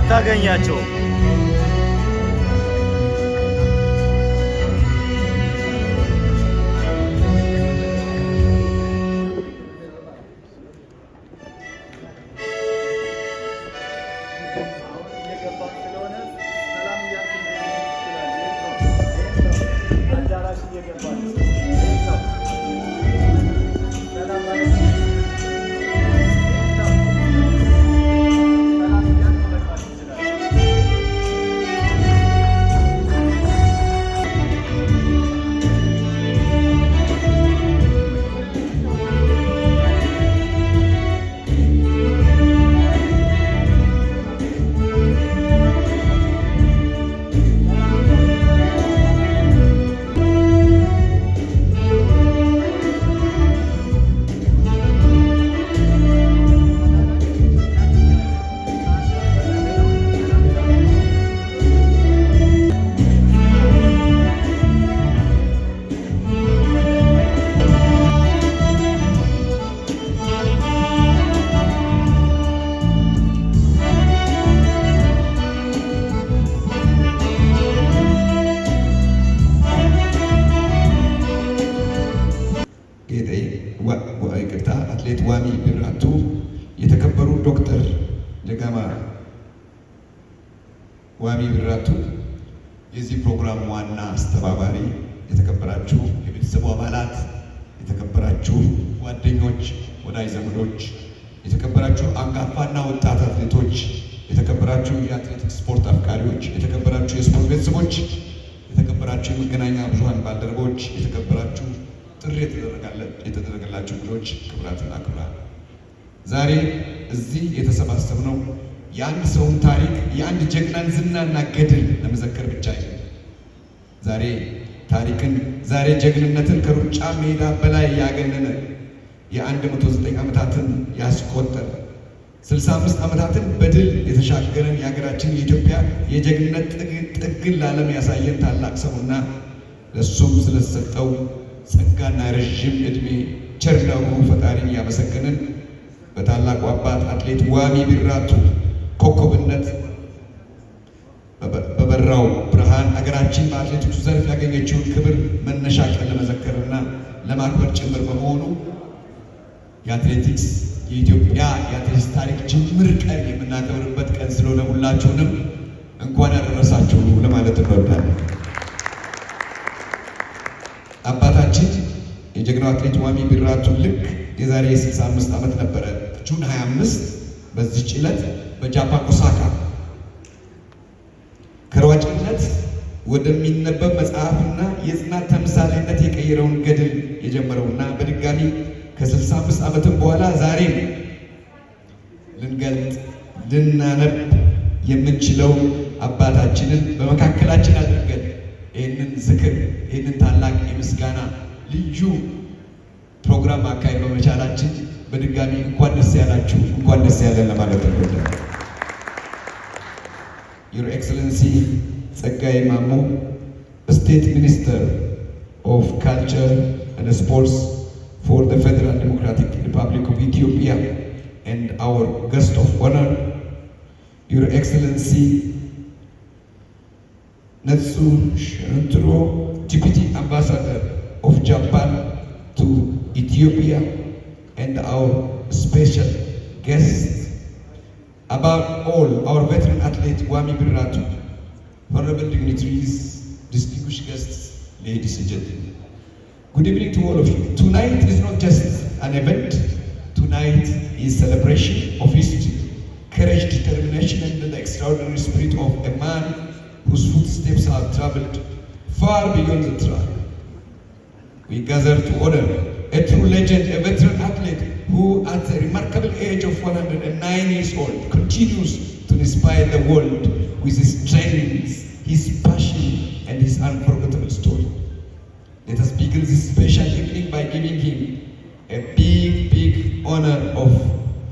አታገኛቸውም። አትሌት ዋሚ ቢራቱ፣ የተከበሩ ዶክተር ደጋማ ዋሚ ቢራቱ፣ የዚህ ፕሮግራም ዋና አስተባባሪ፣ የተከበራችሁ የቤተሰቡ አባላት፣ የተከበራችሁ ጓደኞች፣ ወዳጅ ዘመዶች፣ የተከበራችሁ አንጋፋና ወጣት አትሌቶች፣ የተከበራችሁ የአትሌቲክስ ስፖርት አፍቃሪዎች፣ የተከበራችሁ የስፖርት ቤተሰቦች፣ የተከበራችሁ የመገናኛ ብዙሃን ባልደረቦች፣ የተከበራችሁ ጥሪ የተደረገላችሁ እንግዶች፣ ክቡራትና ክቡራን፣ ዛሬ እዚህ የተሰባሰብነው የአንድ ሰውን ታሪክ የአንድ ጀግናን ዝናና ገድል ለመዘከር ብቻ አይደለም። ዛሬ ጀግንነትን ከሩጫ ሜዳ በላይ ያገነነ የ109 ዓመታትን ያስቆጠረ 65 ዓመታትን በድል የተሻገረን የሀገራችን የኢትዮጵያ የጀግንነት ጥግን ለዓለም ያሳየን ታላቅ ሰውና ለእሱም ስለተሰጠው ጸጋና ረዥም ዕድሜ ቸርነው ፈጣሪን ያመሰገንን በታላቁ አባት አትሌት ዋሚ ቢራቱ ኮከብነት በበራው ብርሃን ሀገራችን በአትሌቲክሱ ዘርፍ ያገኘችውን ክብር መነሻ ቀን ለመዘከርና ለማክበር ጭምር በመሆኑ የኢትዮጵያ የአትሌቲክስ ታሪክ ጅምር ቀን የምናከብርበት ቀን ስለሆነ ሁላችሁንም እንኳን ያደረሳችሁ ለማለት እንወዳለን። አባታችን የጀግናው አትሌት ዋሚ ቢራቱ ልክ የዛሬ 65 ዓመት ነበረ ጁን 25 በዚህች ዕለት በጃፓን ኦሳካ ከሯጭነት ወደሚነበብ መጽሐፍና የጽናት ተምሳሌነት የቀየረውን ገድል የጀመረውና በድጋሚ ከ65 ዓመትም በኋላ ዛሬም ልንገልጥ ልናነብ የምንችለው አባታችንን በመካከላችን አድርገን ይህንን ዝክር ይህንን ታላቅ የምስጋና ልዩ ፕሮግራም አካሄድ በመቻላችን በድጋሚ እንኳን ደስ ያላችሁ እንኳን ደስ ያለን ለማለት ነው። Your Excellency ጸጋዬ ማሞ, State Minister of Culture and Sports for the Federal Democratic Republic of Ethiopia and our guest of honor, Your Excellency Natsu Shantro, Deputy Ambassador of Japan to Ethiopia, and our special guest, above all, our veteran athlete Wami Birratu, honorable dignitaries, distinguished guests, ladies and gentlemen. Good evening to all of you. Tonight is not just an event. Tonight is celebration of history, courage, determination, and the extraordinary spirit of a man whose footsteps have traveled far beyond the track. We gather to honor a true legend, a veteran athlete who at the remarkable age of 109 years old continues to inspire the world with his trainings, his passion, and his unforgettable story. Let us begin this special evening by giving him a big honor of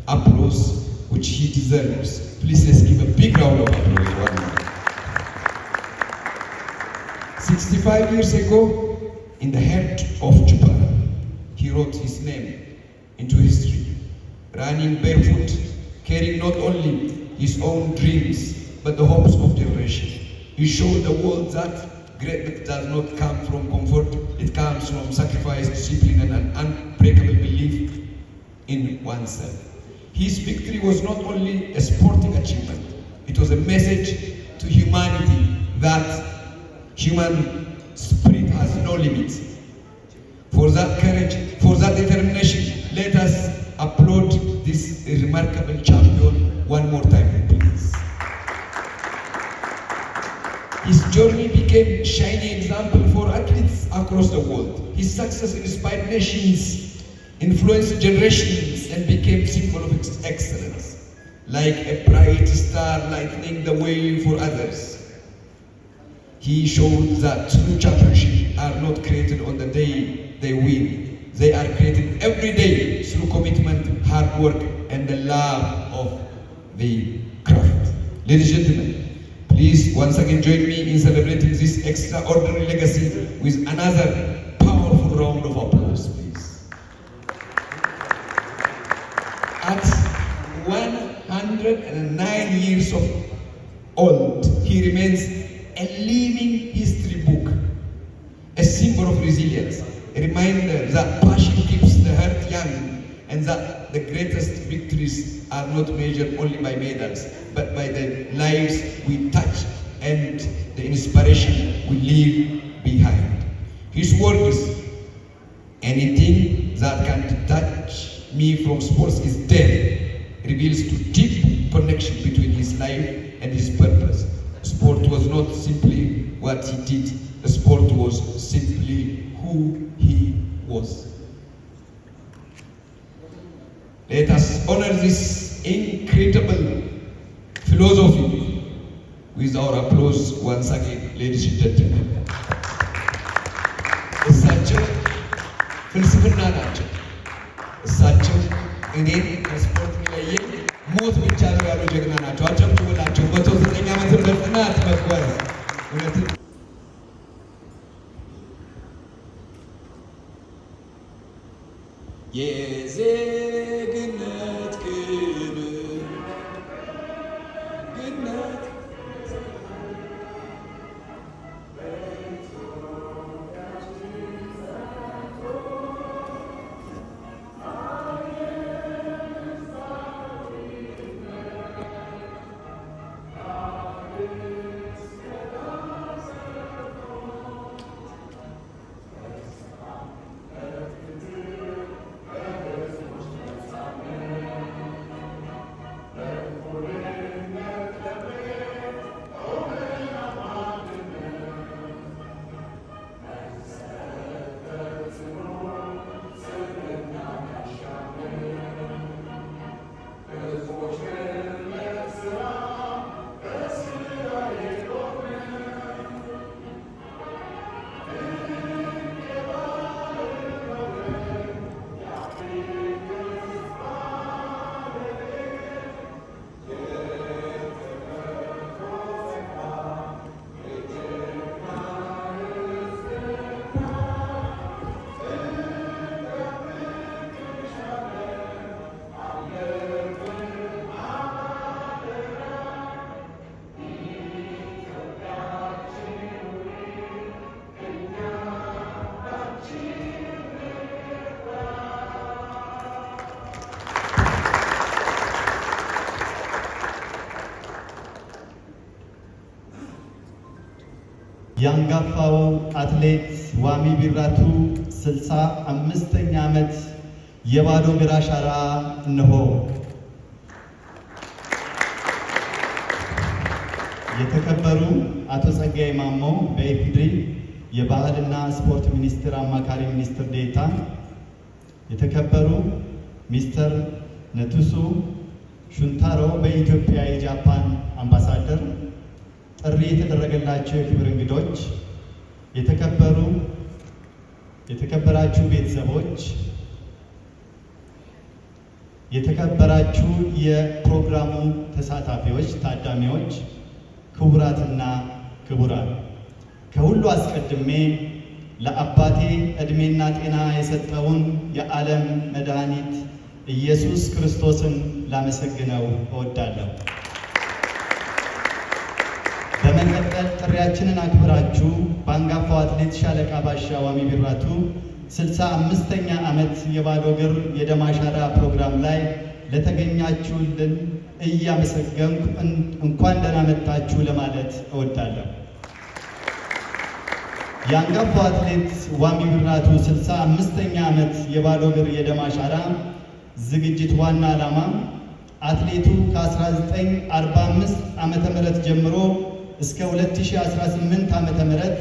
applause which he deserves. Please let's give a big round of applause. 65 years ago, in the heart of Japan, he wrote his name into history, running barefoot, carrying not only his own dreams, but the hopes of generation. He showed the world that greatness does not come from comfort, it comes from sacrifice, discipline, and an unbreakable belief in oneself. His victory was not only a sporting achievement, it was a message to humanity that human spirit has no limits. For that courage, for that determination, let us applaud this remarkable champion one more time, please. His journey became a shining example for athletes across the world. His success inspired nations, influenced generations, and became a symbol of excellence, like a bright star lightening the way for others. He showed that true championships are not created on the day they win. They are created every day through commitment, hard work, and the love of the craft. Ladies and gentlemen, please once again join me in celebrating this extraordinary legacy with another powerful round of applause, please. At 109 years of old, he remains a living history book, a symbol of resilience, a reminder that passion keeps the heart young, and that the greatest victories are not measured only by medals, but by the lives we touch and the inspiration we leave behind. His words, anything that can detach me from sports is dead, reveals the deep connection between his life and his purpose. Sport was not simply what he did, the sport was simply who he was. Let us honor this incredible philosophy with our applause once again, ladies and gentlemen. እሳቸው ፍልስፍና ናቸው። እሳቸው እኔን ከስፖርት የሚለየኝ ሞት ብቻ ነው ያሉ ጀግና ናቸው። አጨብጭቡላቸው። 109 ዓመትን በጽናት መጓዝ እውነትን የዜግነት ክብር ግነት የአንጋፋው አትሌት ዋሚ ቢራቱ 65ኛ ዓመት የባዶ እግር አሻራ እነሆ። የተከበሩ አቶ ጸጋዬ ማሞ በኢፌዴሪ የባህልና ስፖርት ሚኒስቴር አማካሪ ሚኒስትር ዴኤታ፣ የተከበሩ ሚስተር ነቱሱ ሹንታሮ በኢትዮጵያ የጃፓን አምባሳደር፣ ጥሪ የተደረገላቸው የክብር እንግዶች፣ የተከበራችሁ ቤተሰቦች፣ የተከበራችሁ የፕሮግራሙ ተሳታፊዎች፣ ታዳሚዎች፣ ክቡራትና ክቡራን፣ ከሁሉ አስቀድሜ ለአባቴ ዕድሜና ጤና የሰጠውን የዓለም መድኃኒት ኢየሱስ ክርስቶስን ላመሰግነው እወዳለሁ። በመቀጠል ጥሪያችንን አክብራችሁ በአንጋፋው አትሌት ሻለቃ ባሻ ዋሚ ቢራቱ 65ኛ ዓመት የባዶ እግር የደም አሻራ ፕሮግራም ላይ ለተገኛችሁልን እያመሰገንኩ እንኳን ደህና መጣችሁ ለማለት እወዳለሁ። የአንጋፋው አትሌት ዋሚ ቢራቱ 65ኛ ዓመት የባዶ እግር የደም አሻራ ዝግጅት ዋና ዓላማ አትሌቱ ከ1945 ዓመተ ምህረት ጀምሮ እስከ 2018 ዓመተ ምህረት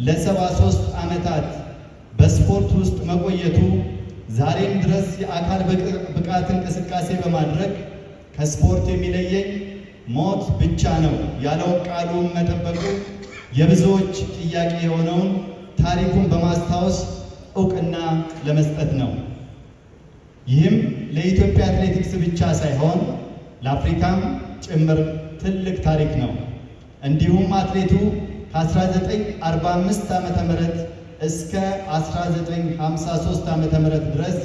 ለ73 ዓመታት በስፖርት ውስጥ መቆየቱ ዛሬም ድረስ የአካል ብቃት እንቅስቃሴ በማድረግ ከስፖርት የሚለየኝ ሞት ብቻ ነው ያለውን ቃሉን መጠበቁ የብዙዎች ጥያቄ የሆነውን ታሪኩን በማስታወስ እውቅና ለመስጠት ነው። ይህም ለኢትዮጵያ አትሌቲክስ ብቻ ሳይሆን ለአፍሪካም ጭምር ትልቅ ታሪክ ነው። እንዲሁም አትሌቱ ከ1945 ዓመተ ምህረት እስከ 1953 ዓመተ ምህረት ድረስ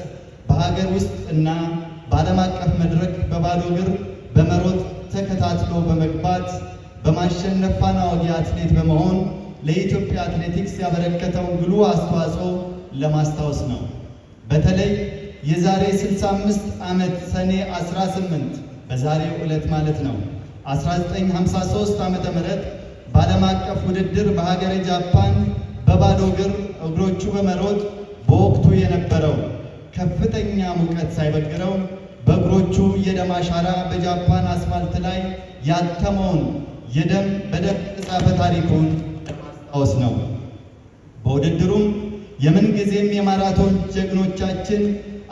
በሀገር ውስጥ እና በዓለም አቀፍ መድረክ በባዶ እግር በመሮጥ ተከታትሎ በመግባት በማሸነፍ ፋና ወጊ አትሌት በመሆን ለኢትዮጵያ አትሌቲክስ ያበረከተውን ጉልህ አስተዋጽኦ ለማስታወስ ነው። በተለይ የዛሬ 65 ዓመት ሰኔ 18 በዛሬው ዕለት ማለት ነው 1953 ዓመተ ምህረት በዓለም አቀፍ ውድድር በሀገረ ጃፓን በባዶ እግሮቹ በመሮጥ በወቅቱ የነበረው ከፍተኛ ሙቀት ሳይበግረው በእግሮቹ የደም አሻራ በጃፓን አስፋልት ላይ ያተመውን በደም የተጻፈ ታሪኩን ለማስታወስ ነው። በውድድሩም የምንጊዜም የማራቶን ጀግኖቻችን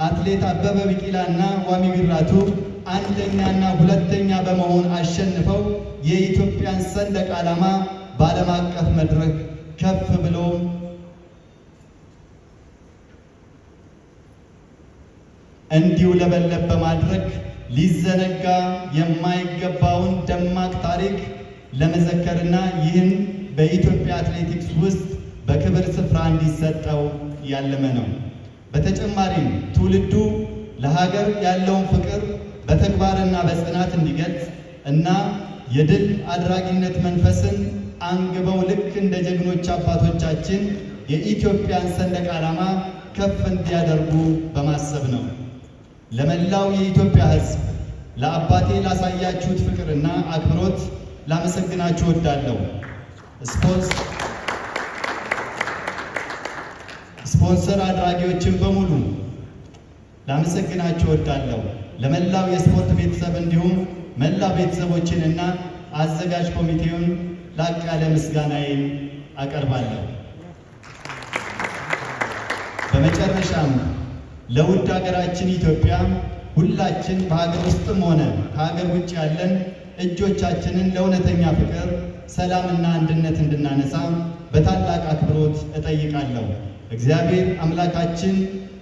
አትሌት አበበ ቢቂላና ዋሚ ቢራቱ አንደኛና ሁለተኛ በመሆን አሸንፈው የኢትዮጵያን ሰንደቅ ዓላማ በዓለም አቀፍ መድረክ ከፍ ብሎ እንዲውለበለብ በማድረግ ሊዘነጋ የማይገባውን ደማቅ ታሪክ ለመዘከርና ይህን በኢትዮጵያ አትሌቲክስ ውስጥ በክብር ስፍራ እንዲሰጠው ያለመ ነው። በተጨማሪም ትውልዱ ለሀገር ያለውን ፍቅር በተግባርና በጽናት እንዲገልጽ እና የድል አድራጊነት መንፈስን አንግበው ልክ እንደ ጀግኖች አባቶቻችን የኢትዮጵያን ሰንደቅ ዓላማ ከፍ እንዲያደርጉ በማሰብ ነው። ለመላው የኢትዮጵያ ሕዝብ ለአባቴ ላሳያችሁት ፍቅርና አክብሮት ላመሰግናችሁ እወዳለሁ። ስፖንሰር አድራጊዎችን በሙሉ ላመሰግናችሁ እወዳለሁ። ለመላው የስፖርት ቤተሰብ እንዲሁም መላው ቤተሰቦችንና አዘጋጅ ኮሚቴውን ላቅ ያለ ምስጋናዬን አቀርባለሁ። በመጨረሻም ለውድ ሀገራችን ኢትዮጵያ ሁላችን በሀገር ውስጥም ሆነ ከሀገር ውጭ ያለን እጆቻችንን ለእውነተኛ ፍቅር፣ ሰላምና አንድነት እንድናነሳ በታላቅ አክብሮት እጠይቃለሁ። እግዚአብሔር አምላካችን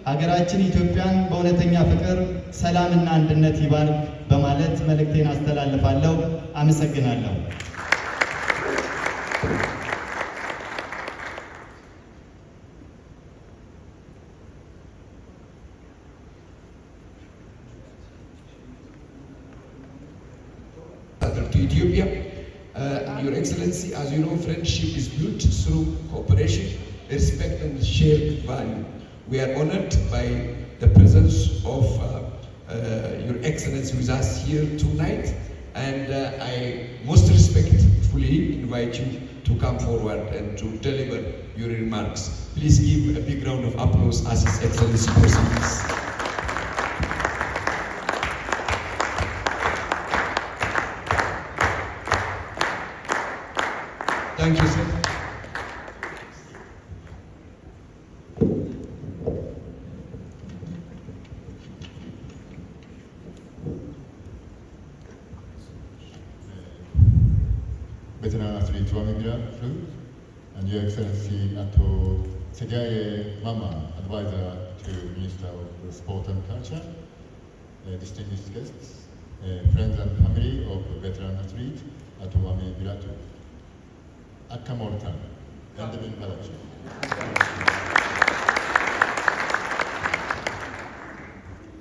ሀገራችን ኢትዮጵያን በእውነተኛ ፍቅር፣ ሰላምና አንድነት ይባርክ በማለት መልእክቴን አስተላልፋለሁ። አመሰግናለሁ። To Ethiopia, Your Excellency, as you know, friendship is built through cooperation, respect, and shared value. We are honored by the presence of Your Excellency with us here tonight, and I most respectfully invite you to come forward and to deliver your remarks. Please give a big round of applause as His Excellency proceeds. Thank you, sir. Veteran athlete Wami Biratu and Your Excellency Ato Segaye Mama, advisor to Minister of Sport and Culture, distinguished guests, friends and family of veteran athlete Ato Wami Biratu. Akamortan, Benjamin Balachi.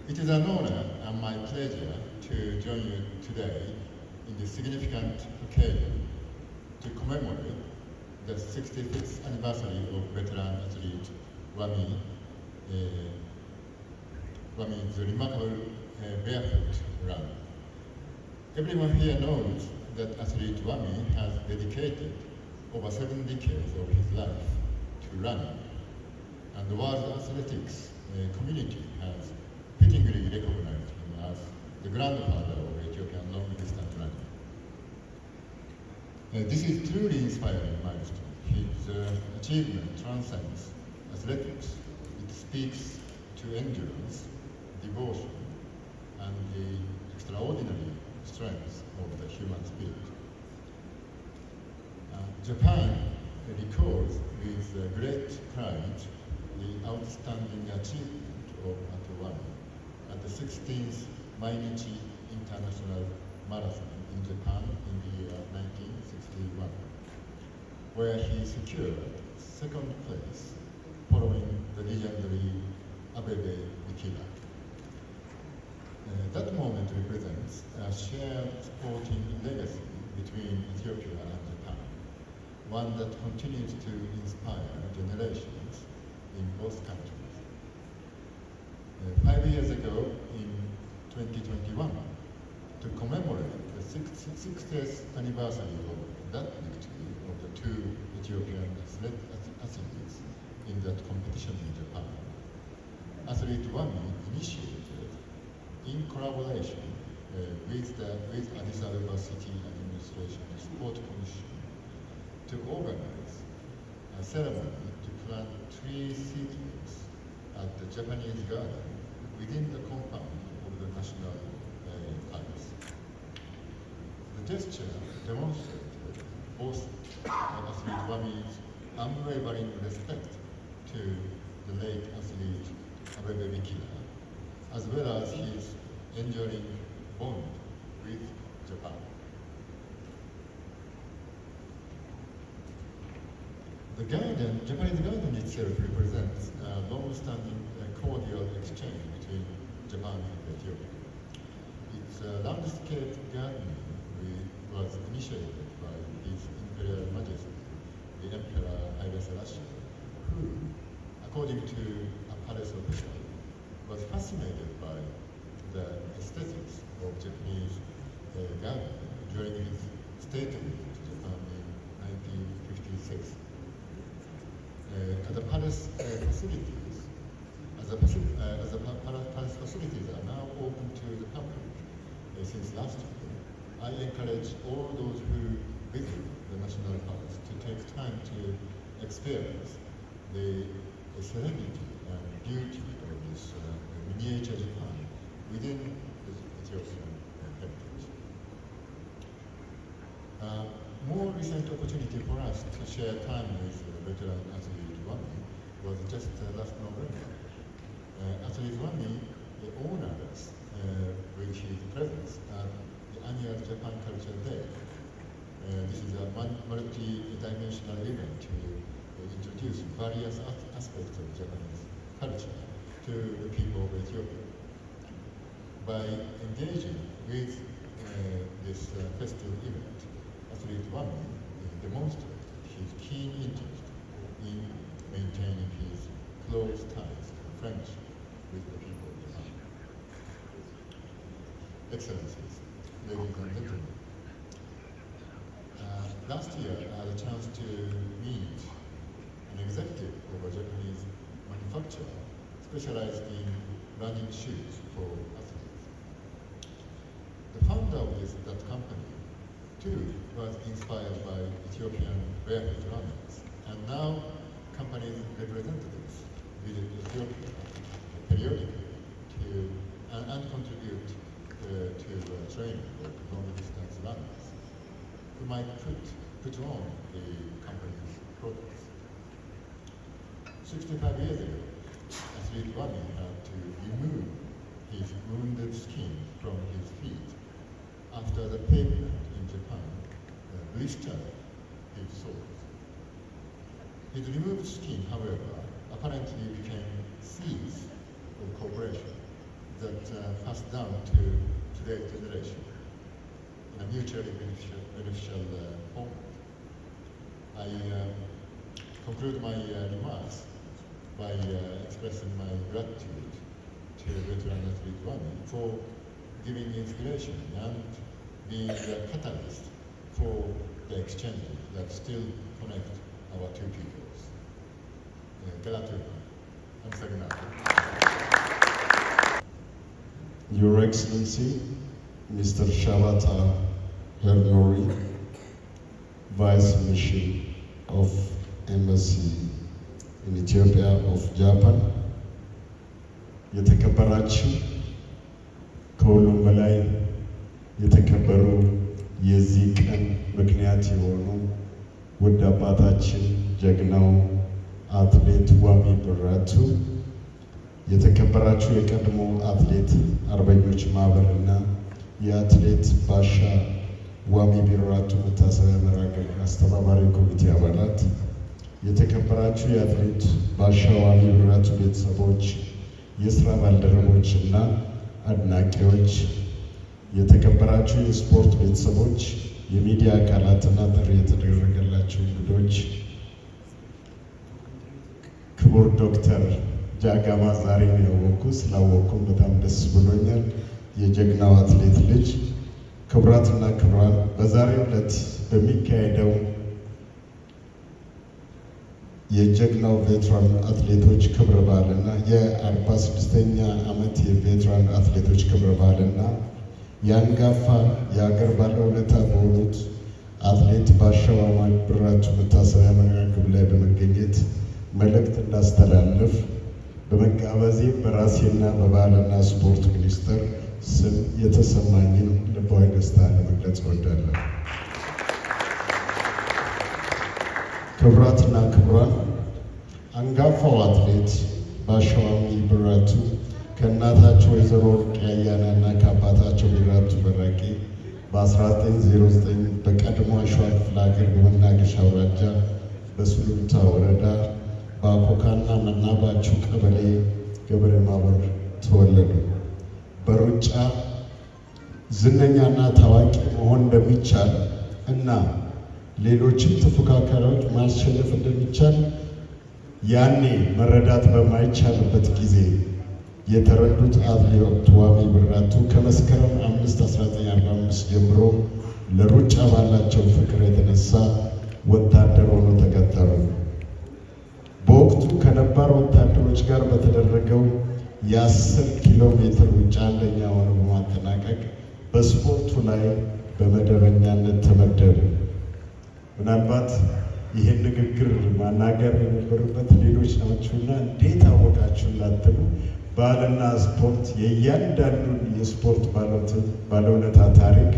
It is an honor and my pleasure to join you today in this significant occasion to commemorate the 65th anniversary of veteran athlete Wami, Wami's remarkable barefoot run. Everyone here knows that athlete Wami has dedicated over 7 decades of his life to running, and the world athletics community has fittingly recognized him as the grandfather of Ethiopian long-distance running. This is truly inspiring milestone. His achievement transcends athletics. It speaks to endurance, devotion, and the extraordinary strength of the human spirit. Japan records with great pride the outstanding achievement of Atowami at the 16th Mainichi International Marathon in Japan in the year 1961, where he secured second place following the legendary Abebe Bikila. That moment represents a shared sporting legacy between Ethiopia and Japan, one that continues to inspire generations in both countries. 5 years ago, in 2021, to commemorate the 60th anniversary of that victory of the 2 Ethiopian athletes in that competition in Japan, athlete Wami initiated, in collaboration with Addis Ababa City Administration Sport Commission, to organize a ceremony to plant 3 seedlings at the Japanese garden within the compound of the National Palace. The gesture demonstrated both athlete Wami's unwavering respect to the late athlete Abebe Bikila, as well as his enduring bond with Japan. The garden, Japanese garden itself represents a long-standing cordial exchange between Japan and Ethiopia. Its landscape gardening was initiated by His Imperial Majesty, the Emperor Haile Selassie, who, according to a palace official, was fascinated by the aesthetics of Japanese gardening during his state visit to Japan in 1956. The palace facilities, palace facilities are now open to the public since last year. I encourage all those who visit the National Palace to take time to experience the serenity and beauty of this miniature Japan within the Ethiopian heritage. More recent opportunity for us to share time with veteran athlete Wami was just last November. Athlete Wami honored us with his presence at the annual Japan Culture Day. This is a multi-dimensional event to introduce various aspects of Japanese culture to the people of Ethiopia. By engaging with this festive event, athlete Wami demonstrated his keen interest in maintaining his close ties and friendship with the people of Japan. Excellencies, ladies and gentlemen, last year I had a chance to meet an executive of a Japanese manufacturer specialized in running shoes for athletes. The founder of that company, too, was inspired by Ethiopian barefoot runners, and now company representatives visit Ethiopia periodically and contribute to training of long-distance runners who might put on the company's products. 65 years ago, athlete Wami had to remove his wounded skin from his feet after the pavement in Japan blistered his soles. His removed skin, however, apparently became seeds of cooperation that passed down to today's generation in a mutually beneficial format. I conclude my remarks by expressing my gratitude to veteran athlete Wami for giving inspiration and being a catalyst for the exchanges that still connect our two peoples. Your Excellency, Mr. Shabata Hernori, Vice Mission of Embassy in Ethiopia of Japan, የተከበራችሁ ከሁሉም በላይ የተከበሩ የዚህ ቀን ምክንያት የሆኑ ውድ አባታችን ጀግናው አትሌት ዋሚ ብራቱ፣ የተከበራችሁ የቀድሞ አትሌት አርበኞች ማህበርና የአትሌት ባሻ ዋሚ ብራቱ መታሰቢያ መርሃ ግብር አስተባባሪ ኮሚቴ አባላት፣ የተከበራችሁ የአትሌት ባሻ ዋሚ ብራቱ ቤተሰቦች፣ የስራ ባልደረቦች እና አድናቂዎች፣ የተከበራችሁ የስፖርት ቤተሰቦች፣ የሚዲያ አካላትና ጥሪ የተደረገላቸው እንግዶች፣ ክቡር ዶክተር ጃጋማ ዛሬ ነው ያወቅኩ፣ ስላወቅኩም በጣም ደስ ብሎኛል። የጀግናው አትሌት ልጅ፣ ክቡራትና ክቡራን፣ በዛሬው ዕለት በሚካሄደው የጀግናው ቬትራን አትሌቶች ክብረ በዓልና የ46ኛ ዓመት የቬትራን አትሌቶች ክብረ በዓልና የአንጋፋ የሀገር ባለውለታ በሆኑት አትሌት ባሻ ዋሚ ብራቱ መታሰቢያ መርሃ ግብር ላይ በመገኘት መልእክት እንዳስተላልፍ በመጋበዜ በራሴና በባህልና ስፖርት ሚኒስቴር ስም የተሰማኝን ልባዊ ደስታ ለመግለጽ እወዳለሁ። ክቡራትና ክቡራን፣ አንጋፋው አትሌት ባሻ ዋሚ ብራቱ ከእናታቸው ወይዘሮ ወርቅ አያናና ከአባታቸው ብራቱ በራቄ በ1909 በቀድሞ ሸዋ ክፍለ ሀገር በመናገሻ አውራጃ በሱሉልታ ወረዳ በአኮካና መናባቸው ቀበሌ ገበሬ ማህበር ተወለዱ። በሩጫ ዝነኛና ታዋቂ መሆን እንደሚቻል እና ሌሎችም ተፎካካሪዎች ማሸነፍ እንደሚቻል ያኔ መረዳት በማይቻልበት ጊዜ የተረዱት አትሌት ዋሚ ብራቱ ከመስከረም 5 1945 ጀምሮ ለሩጫ ባላቸው ፍቅር የተነሳ ወታደር ሆነው ተቀጠሩ። በወቅቱ ከነባር ወታደሮች ጋር በተደረገው የ10 ኪሎ ሜትር ሩጫ አንደኛ ሆነው በማጠናቀቅ በስፖርቱ ላይ በመደበኛነት ተመደቡ። ምናልባት ይህን ንግግር ማናገር የነበሩበት ሌሎች ናቸውና እንዴት አወቃችሁ እንዳትሉ፣ ባህልና ስፖርት የእያንዳንዱን የስፖርት ባለውለታ ታሪክ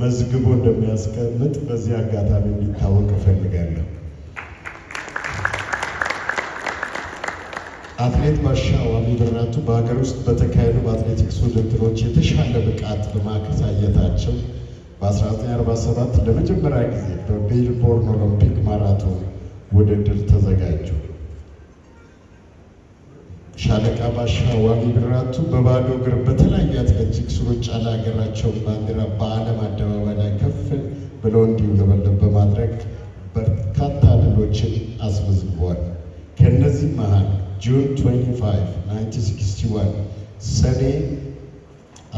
መዝግቦ እንደሚያስቀምጥ በዚህ አጋጣሚ እንዲታወቅ እፈልጋለሁ። አትሌት ባሻ ዋሚ ብራቱ በሀገር ውስጥ በተካሄዱ በአትሌቲክስ ውድድሮች የተሻለ ብቃት በማሳየታቸው በ1947 ለመጀመሪያ ጊዜ በሜልቦርን ኦሎምፒክ ማራቶን ውድድር ተዘጋጁ። ሻለቃ ባሻ ዋሚ ብራቱ በባዶ እግር በተለያዩ አትሌቲክስ ሩጫ ላይ ሀገራቸውን ባንዲራ በዓለም አደባባይ ላይ ከፍ ብለው እንዲውለበለብ በማድረግ በርካታ ድሎችን አስመዝግበዋል። ከእነዚህ መሃል ጁን 25 1961 ሰኔ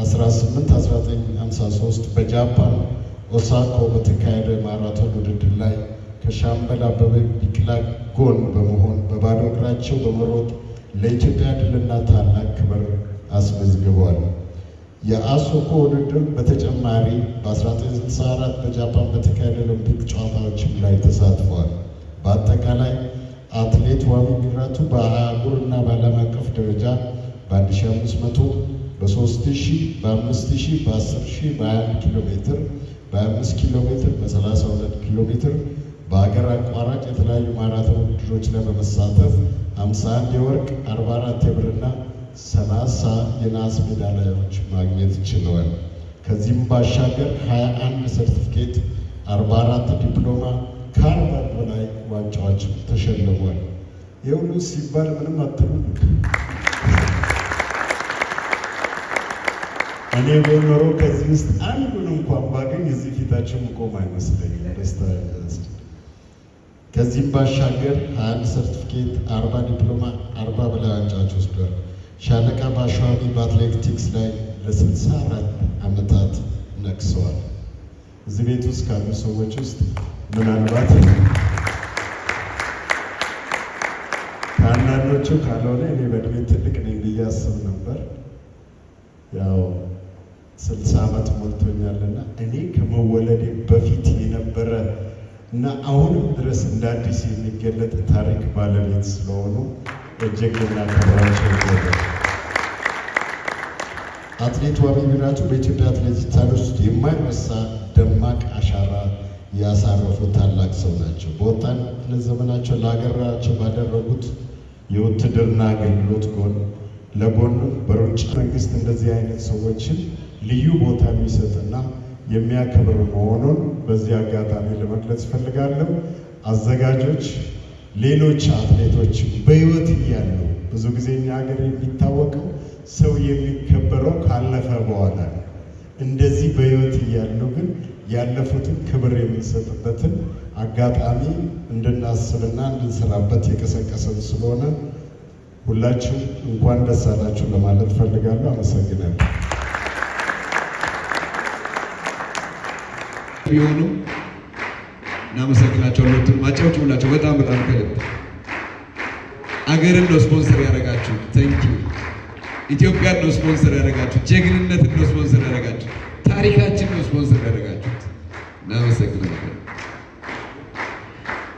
18 1953 በጃፓን ኦሳካ በተካሄደ ማራቶን ውድድር ላይ ከሻምበል አበበ ቢቂላ ጎን በመሆን በባዶ እግራቸው በመሮጥ ለኢትዮጵያ ድልና ታላቅ ክብር አስመዝግበዋል። የአሶኮ ውድድር በተጨማሪ በ1964 በጃፓን በተካሄደ ኦሎምፒክ ጨዋታዎችም ላይ ተሳትፈዋል። በአጠቃላይ አትሌት ዋሚ ብራቱ በአህጉርና በዓለም አቀፍ ደረጃ በ1500 በ3000 በ5000 በ10000 በ21 ኪሎ ሜትር በ25 ኪሎ ሜትር በ32 ኪሎ ሜትር በሀገር አቋራጭ የተለያዩ ማራቶን ውድድሮች ላይ በመሳተፍ 51 የወርቅ 44 የብርና 30 የነሐስ ሜዳሊያዎች ማግኘት ችለዋል። ከዚህም ባሻገር 21 ሰርቲፊኬት፣ 44 ዲፕሎማ፣ ከ40 በላይ ዋንጫዎች ተሸልሟል። የሁሉ ሲባል ምንም አትሉ። እኔ በኖሮ ከዚህ ውስጥ አንዱን እንኳን ባገኝ እዚህ ፊታቸው መቆም አይመስለኝም። ደስታ ከዚህም ባሻገር 21 ሰርቲፊኬት፣ 40 ዲፕሎማ፣ 40 በላይ ዋንጫዎች ወስዷል። ሻለቃ ባሻዋቢ በአትሌቲክስ ላይ ለ64 ዓመታት ነግሰዋል። እዚህ ቤት ውስጥ ካሉ ሰዎች ውስጥ ምናልባት ከአንዳንዶቹ ካልሆነ እኔ በእድሜ ትልቅ ነኝ ብዬ አስብ ነበር። ያው 60 ዓመት ሞልቶኛልና እኔ ከመወለዴ በፊት የነበረ እና አሁንም ድረስ እንደ አዲስ የሚገለጥ ታሪክ ባለቤት ስለሆኑ እጅግ ልናከብራቸው ይገባል። አትሌት ዋሚ ቢራቱ በኢትዮጵያ አትሌቲክስ ታሪክ ውስጥ የማይረሳ ደማቅ አሻራ ያሳረፉ ታላቅ ሰው ናቸው። በወጣትነት ዘመናቸው ለሀገራቸው ባደረጉት የውትድርና አገልግሎት ጎን ለጎን በሩጫ መንግስት እንደዚህ አይነት ሰዎችን ልዩ ቦታ የሚሰጥና የሚያከብር መሆኑን በዚህ አጋጣሚ ለመግለጽ እፈልጋለሁ። አዘጋጆች፣ ሌሎች አትሌቶች በህይወት እያሉ ብዙ ጊዜ እኛ ሀገር የሚታወቀው ሰው የሚከበረው ካለፈ በኋላ ነው። እንደዚህ በህይወት እያሉ ግን ያለፉትን ክብር የምንሰጥበትን አጋጣሚ እንድናስብና እንድንሰራበት የቀሰቀሰን ስለሆነ ሁላችሁም እንኳን ደስ አላችሁ ለማለት ፈልጋለሁ። አመሰግናለሁ። ቢሆኑ እናመሰግናቸው። ሁለቱም አጨብጭቡላቸው። በጣም ከልብ አገርን ነው ስፖንሰር ያደረጋችሁ። ቴንክ ዩ። ኢትዮጵያን ነው ስፖንሰር ያደረጋችሁ። ጀግንነትን ነው ስፖንሰር ያደረጋችሁ። ታሪካችን ነው ስፖንሰር ያደረጋችሁት። እናመሰግናለን።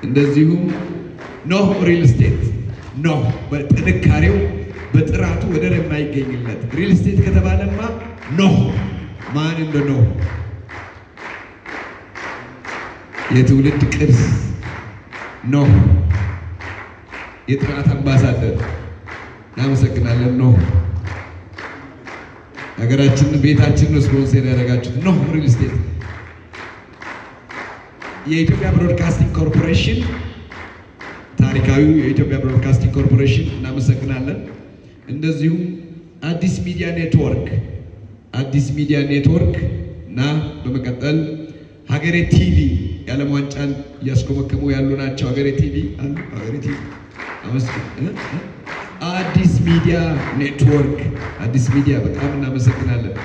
እንደዚሁም ኖህ ሪል ስቴት ኖህ በጥንካሬው በጥራቱ ወደር የማይገኝለት ሪል ስቴት ከተባለማ ኖህ ማን እንደ ኖህ የትውልድ ቅርስ ኖህ የጥራት አምባሳደር። እናመሰግናለን። ኖህ ሀገራችንን ቤታችንን ስፖንሰር ያደረጋችሁት ኖህ ሪል ስቴት፣ የኢትዮጵያ ብሮድካስቲንግ ኮርፖሬሽን፣ ታሪካዊው የኢትዮጵያ ብሮድካስቲንግ ኮርፖሬሽን እናመሰግናለን። እንደዚሁም አዲስ ሚዲያ ኔትወርክ እና በመቀጠል ሀገሬ ቲቪ የዓለም ዋንጫን እያስኮመከሙ ያሉ ናቸው። ሀገሬ ቲቪ አሉ። ሀገሬ ቲቪ አዲስ ሚዲያ ኔትወርክ፣ አዲስ ሚዲያ በጣም እናመሰግናለን።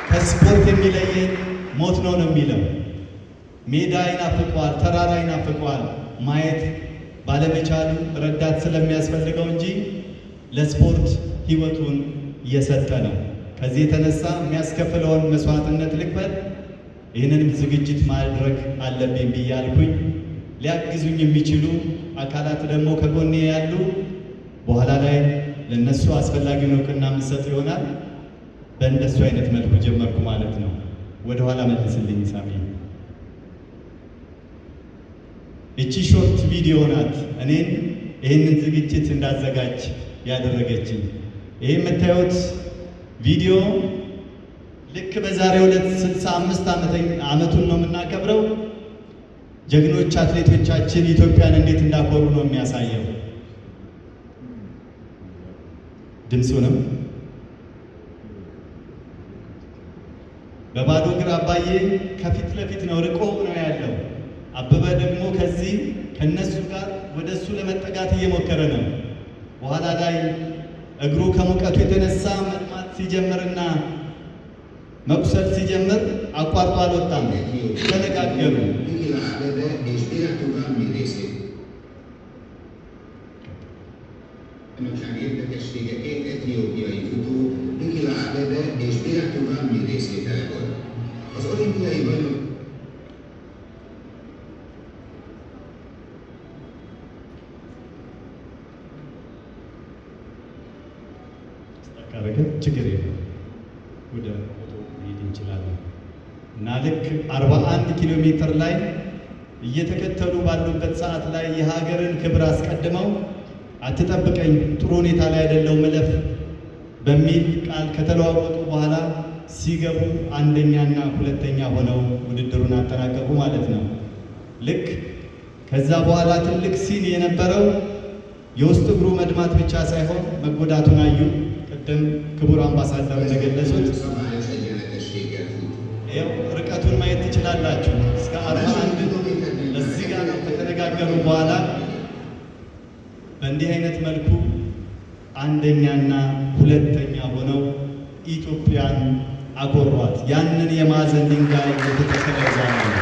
ከስፖርት የሚለየን ሞት ነው የሚለው። ሜዳ ይናፍቀዋል፣ ተራራ ይናፍቀዋል። ማየት ባለመቻሉ ረዳት ስለሚያስፈልገው እንጂ ለስፖርት ህይወቱን እየሰጠ ነው። ከዚህ የተነሳ የሚያስከፍለውን መስዋዕትነት ልክፈል፣ ይህንንም ዝግጅት ማድረግ አለብኝ ብያልኩኝ። ሊያግዙኝ የሚችሉ አካላት ደግሞ ከጎኔ ያሉ፣ በኋላ ላይ ለነሱ አስፈላጊውን እውቅና የምሰጥ ይሆናል። በእንደሱ አይነት መልኩ ጀመርኩ ማለት ነው። ወደ ኋላ መልስልኝ ሳሚ። እቺ ሾርት ቪዲዮ ናት እኔን ይህንን ዝግጅት እንዳዘጋጅ ያደረገችኝ። ይህ የምታዩት ቪዲዮ ልክ በዛሬው ዕለት 65 ዓመቱን ነው የምናከብረው። ጀግኖች አትሌቶቻችን ኢትዮጵያን እንዴት እንዳኮሩ ነው የሚያሳየው። ድምፁንም በባዶ እግር አባዬ ከፊት ለፊት ነው፣ ርቆ ነው ያለው። አበበ ደግሞ ከዚህ ከነሱ ጋር ወደ እሱ ለመጠጋት እየሞከረ ነው። በኋላ ላይ እግሩ ከሙቀቱ የተነሳ መጥማት ሲጀምርና መቁሰል ሲጀምር አቋርጦ አልወጣም። ተነጋገሩ። Önökkel érdekességeként etiópiai futó Bikila Abebe és Biratu Gambi részvétele volt. Az olimpiai bajnok ችግር የለም ወደ ፎቶ መሄድ እንችላለን። እና ልክ 41 ኪሎ ሜትር ላይ እየተከተሉ ባሉበት ሰዓት ላይ የሀገርን ክብር አስቀድመው አትጠብቀኝ፣ ጥሩ ሁኔታ ላይ አይደለሁም እለፍ በሚል ቃል ከተለዋወጡ በኋላ ሲገቡ አንደኛና ሁለተኛ ሆነው ውድድሩን አጠናቀቁ ማለት ነው። ልክ ከዛ በኋላ ትልቅ ሲን የነበረው የውስጥ እግሩ መድማት ብቻ ሳይሆን መጎዳቱን አዩ። ቅድም ክቡር አምባሳደር እንደገለጹት ይኸው ርቀቱን ማየት ትችላላችሁ። እስከ 41 እዚህ ጋር ነው ከተነጋገሩ በኋላ በእንዲህ አይነት መልኩ አንደኛና ሁለተኛ ሆነው ኢትዮጵያን አኮሯት። ያንን የማዕዘን ድንጋይ የተተከለ ነው።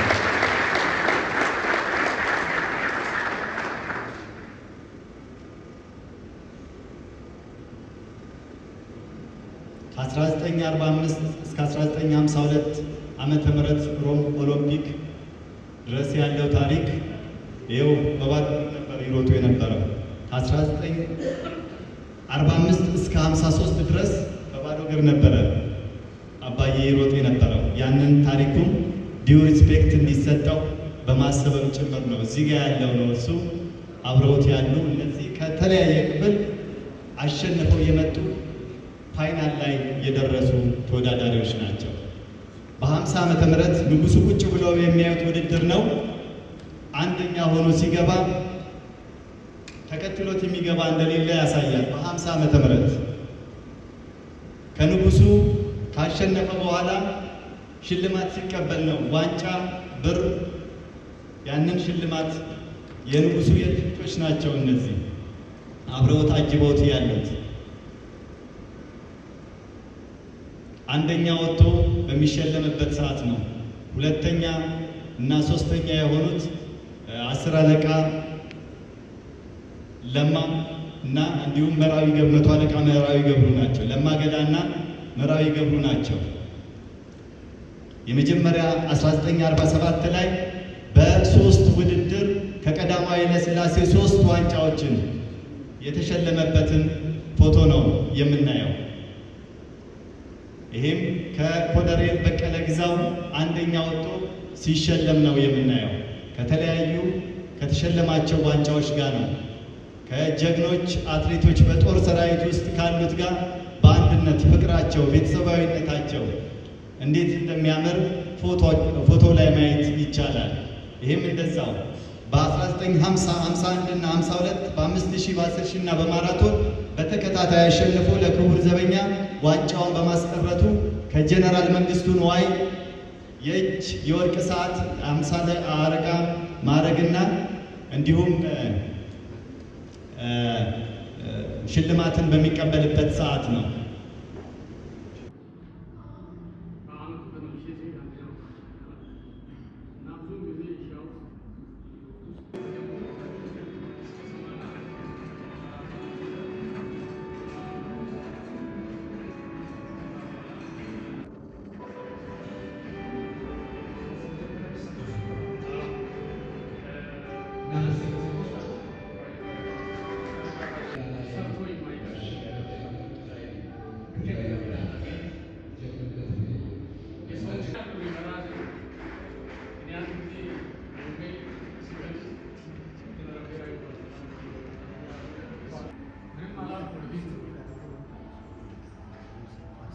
ከ1945 እስከ 1952 ዓመተ ምህረት ሮም ኦሎምፒክ ድረስ ያለው ታሪክ ይኸው በባዶ ነበር ይሮጡ የነበረው። ከ1945 እስከ 53 ድረስ በባዶ እግር ነበረ አባዬ ይሮጥ የነበረው። ያንን ታሪኩም ዲው ሪስፔክት እንዲሰጠው በማሰብም ጭምር ነው። እዚህ ጋር ያለው ነው እሱ አብረውት ያሉ እነዚህ ከተለያየ ክፍል አሸንፈው የመጡ ፋይናል ላይ የደረሱ ተወዳዳሪዎች ናቸው። በ50 ዓመተ ምህረት ንጉሱ ቁጭ ብለው የሚያዩት ውድድር ነው። አንደኛ ሆኖ ሲገባ ተከትሎት የሚገባ እንደሌለ ያሳያል። በ50 ዓመተ ምህረት ከንጉሱ ካሸነፈ በኋላ ሽልማት ሲቀበል ነው ዋንጫ፣ ብር። ያንን ሽልማት የንጉሱ የልጆች ናቸው እነዚህ አብረውት አጅበውት ያሉት። አንደኛ ወጥቶ በሚሸለምበት ሰዓት ነው ሁለተኛ እና ሶስተኛ የሆኑት 10 አለቃ ለማ እና እንዲሁም መራዊ ገብሩ፣ መቶ አለቃ መራዊ ገብሩ ናቸው። ለማ ገዳና መራዊ ገብሩ ናቸው። የመጀመሪያ 1947 ላይ በ3 ውድድር ከቀዳማዊ ኃይለ ሥላሴ 3 ዋንጫዎችን የተሸለመበትን ፎቶ ነው የምናየው። ይሄም ከኮሎኔል በቀለ ግዛው አንደኛ ወጥቶ ሲሸለም ነው የምናየው። ከተለያዩ ከተሸለማቸው ዋንጫዎች ጋር ነው ከጀግኖች አትሌቶች በጦር ሰራዊት ውስጥ ካሉት ጋር በአንድነት ፍቅራቸው፣ ቤተሰባዊነታቸው እንዴት እንደሚያምር ፎቶ ላይ ማየት ይቻላል። ይህም እንደዛው በ1950፣ 51 እና 52 በ5000 በ10000 እና በማራቶን በተከታታይ አሸንፎ ለክቡር ዘበኛ ዋንጫውን በማስቀረቱ ከጀነራል መንግስቱ ንዋይ የእጅ የወርቅ ሰዓት 50 አለቃ ማዕረግና እንዲሁም ሽልማትን በሚቀበልበት ሰዓት ነው።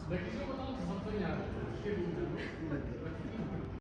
Daqui eu vou botar um santo em água.